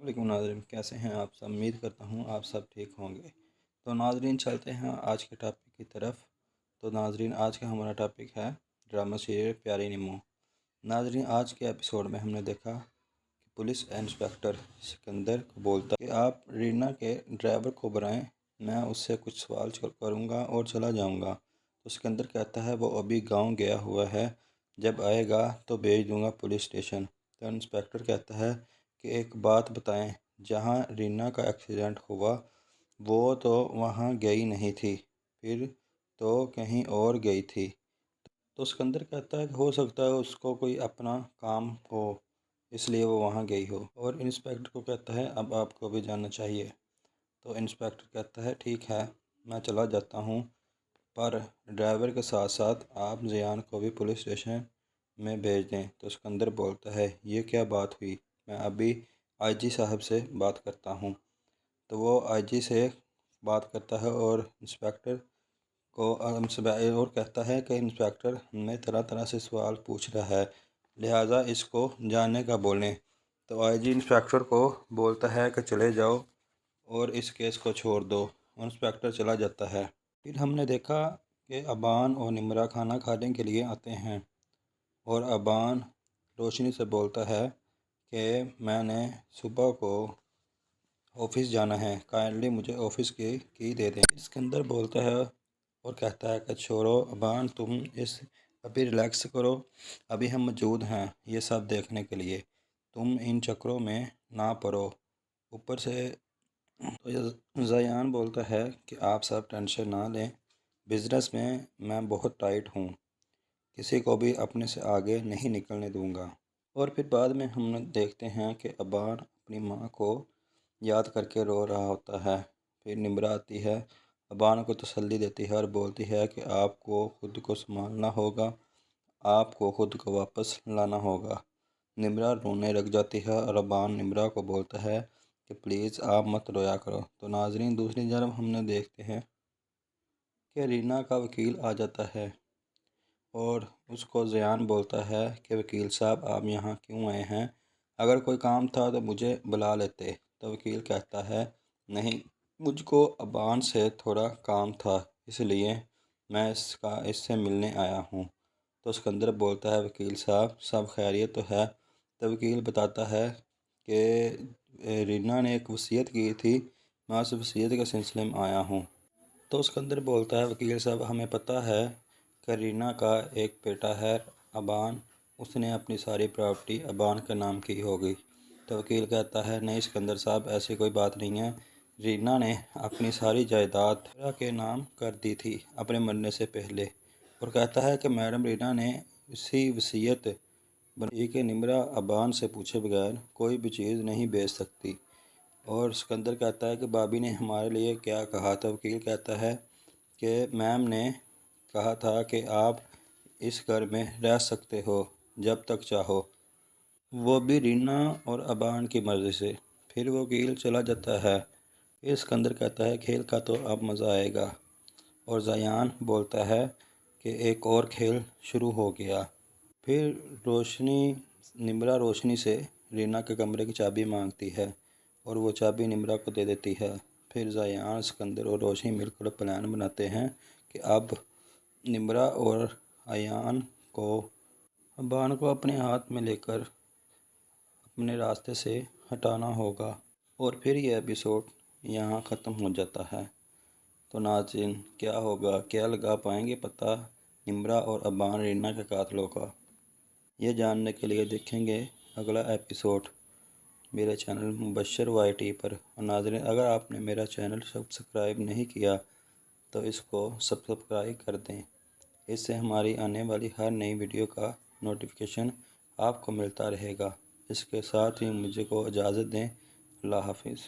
वालेकुम नाज़रीन, कैसे हैं आप सब। उम्मीद करता हूँ आप सब ठीक होंगे। तो नाज़रीन, चलते हैं आज के टॉपिक की तरफ। तो नाज़रीन, आज का हमारा टॉपिक है ड्रामा सीरियल प्यारी निम्मो। नाज़रीन, आज के एपिसोड में हमने देखा कि पुलिस इंस्पेक्टर सिकंदर को बोलता है कि आप रीना के ड्राइवर को बुलाएं, मैं उससे कुछ सवाल करूँगा और चला जाऊँगा। तो सिकंदर कहता है वो अभी गाँव गया हुआ है, जब आएगा तो भेज दूँगा पुलिस स्टेशन। तो इंस्पेक्टर कहता है कि एक बात बताएं, जहां रीना का एक्सीडेंट हुआ वो तो वहां गई नहीं थी, फिर तो कहीं और गई थी। तो सिकंदर कहता है कि हो सकता है उसको कोई अपना काम हो, इसलिए वो वहां गई हो। और इंस्पेक्टर को कहता है अब आपको भी जानना चाहिए। तो इंस्पेक्टर कहता है ठीक है, मैं चला जाता हूँ, पर ड्राइवर के साथ साथ आप जियान को भी पुलिस स्टेशन में भेज दें। तो सिकंदर बोलता है ये क्या बात हुई, मैं अभी आईजी साहब से बात करता हूँ। तो वो आईजी से बात करता है और इंस्पेक्टर को और कहता है कि इंस्पेक्टर हमें तरह तरह से सवाल पूछ रहा है, लिहाजा इसको जानने का बोलें। तो आईजी इंस्पेक्टर को बोलता है कि चले जाओ और इस केस को छोड़ दो। इंस्पेक्टर चला जाता है। फिर हमने देखा कि अबान और निम्रा खाना खाने के लिए आते हैं और अबान रोशनी से बोलता है कि मैंने सुबह को ऑफिस जाना है, काइंडली मुझे ऑफिस की दे दें। सिकंदर बोलता है और कहता है कि छोड़ो अबान, तुम इस अभी रिलैक्स करो, अभी हम मौजूद हैं ये सब देखने के लिए, तुम इन चक्करों में ना पड़ो। ऊपर से तो ज़यान बोलता है कि आप सब टेंशन ना लें, बिज़नेस में मैं बहुत टाइट हूँ, किसी को भी अपने से आगे नहीं निकलने दूंगा। और फिर बाद में हम देखते हैं कि अबान अपनी माँ को याद करके रो रहा होता है। फिर निम्रा आती है, अबान को तसल्ली देती है और बोलती है कि आपको खुद को संभालना होगा, आपको खुद को वापस लाना होगा। निम्रा रोने लग जाती है और अबान निम्रा को बोलता है कि प्लीज़ आप मत रोया करो। तो नाजरीन, दूसरी तरफ हमने देखते हैं कि रीना का वकील आ जाता है और उसको ज़यान बोलता है कि वकील साहब आप यहाँ क्यों आए हैं, अगर कोई काम था तो मुझे बुला लेते। तो वकील कहता है नहीं, मुझको अबान से थोड़ा काम था, इसलिए मैं इससे मिलने आया हूँ। तो सिकंदर बोलता है वकील साहब सब खैरियत तो है। तो वकील बताता है कि रीना ने एक वसीयत की थी, मैं उस वसीयत के सिलसिले में आया हूँ। तो सिकंदर बोलता है वकील साहब हमें पता है कि रीना का एक बेटा है अबान, उसने अपनी सारी प्रॉपर्टी अबान के नाम की होगी। तो वकील कहता है नहीं सिकंदर साहब, ऐसी कोई बात नहीं है, रीना ने अपनी सारी जायदाद निम्रा के नाम कर दी थी अपने मरने से पहले। और कहता है कि मैडम रीना ने इसी वसीयत बनाई कि निम्रा अबान से पूछे बगैर कोई भी चीज़ नहीं बेच सकती। और सिकंदर कहता है कि भाभी ने हमारे लिए क्या कहा। तो वकील कहता है कि मैम ने कहा था कि आप इस घर में रह सकते हो जब तक चाहो, वो भी रीना और अबान की मर्ज़ी से। फिर वो वकील चला जाता है। फिर सिकंदर कहता है खेल का तो अब मज़ा आएगा। और ज़यान बोलता है कि एक और खेल शुरू हो गया। फिर निम्रा रोशनी से रीना के कमरे की चाबी मांगती है और वो चाबी निम्रा को दे देती है। फिर ज़यान, सिकंदर और रोशनी मिलकर प्लान बनाते हैं कि अब निम्रा और अयान को अबान को अपने हाथ में लेकर अपने रास्ते से हटाना होगा। और फिर यह एपिसोड यहाँ ख़त्म हो जाता है। तो नाज़रीन, क्या होगा, क्या लगा पाएंगे पता निम्रा और अबान रीना के कातलों का? ये जानने के लिए देखेंगे अगला एपिसोड मेरे चैनल मुबशर YT पर। और नाज़रीन, अगर आपने मेरा चैनल सब्सक्राइब नहीं किया तो इसको सब्सक्राइब कर दें, इससे हमारी आने वाली हर नई वीडियो का नोटिफिकेशन आपको मिलता रहेगा। इसके साथ ही मुझे को इजाज़त दें। अल्लाह हाफिज़।